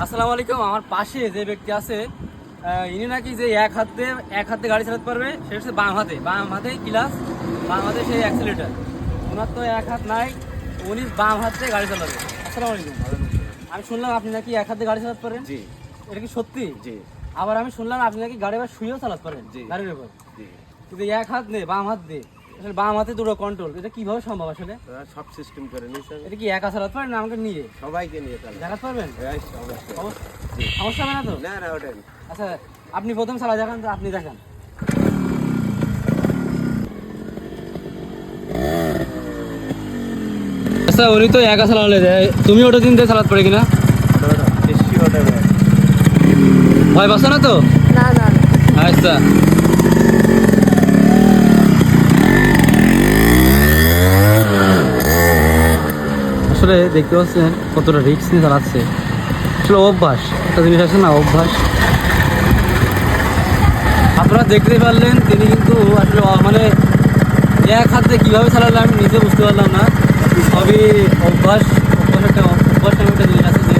আসসালামু আলাইকুম। আমার পাশে যে ব্যক্তি আছে ইনি নাকি যে এক হাতে গাড়ি চালাতে পারবে, সেটা হচ্ছে বাম হাতে ক্লাস, বাম হাতে সেই অ্যাক্সিলেটার। ওনার তো এক হাত নাই, উনি বাম হাতে গাড়ি চালাবে। আসসালামু আলাইকুম। আমি শুনলাম আপনি নাকি এক হাতে গাড়ি চালাতে পারেন। জি এটা কি সত্যি? জি আবার আমি শুনলাম আপনি নাকি গাড়ি বা শুয়েও চালাতে পারেন জি। গাড়ির উপর। জি কিন্তু এক হাত নেই, বাম হাত দিয়ে, আসলে বাম হাতে দুটো কন্ট্রোল, এটা কিভাবে সম্ভব আসলে? ওরা সব সিস্টেম করে নিয়েছে, এটা কি একা চালাতে পারেন না আমাকে নিয়ে সবাইকে নিয়ে চালায়। দেখাতে পারবেন? হ্যাঁ, অবশ্যই। সমস্যা হবে না তো? না না ওটাই আচ্ছা, আপনি প্রথম চালা দেখান তো, আপনি দেখান। আচ্ছা, উনি তো একা চালালে যায়, তুমি ওটা দিন দিয়ে চালাতে পারে কিনা? বেশি ওটা ভয় পাচ্ছ না তো? না না না। আচ্ছা, আসলে দেখতে পাচ্ছেন কতটা রিস্ক নিয়ে চালাচ্ছে। আসলে অভ্যাস, একটা জিনিস আছে না, অভ্যাস। আপনারা দেখতে পারলেন তিনি কিন্তু আসলে মানে এক হাতে কীভাবে চালালে আমি নিজে বুঝতে পারলাম না। সবই অভ্যাস, একটা জিনিস আছে।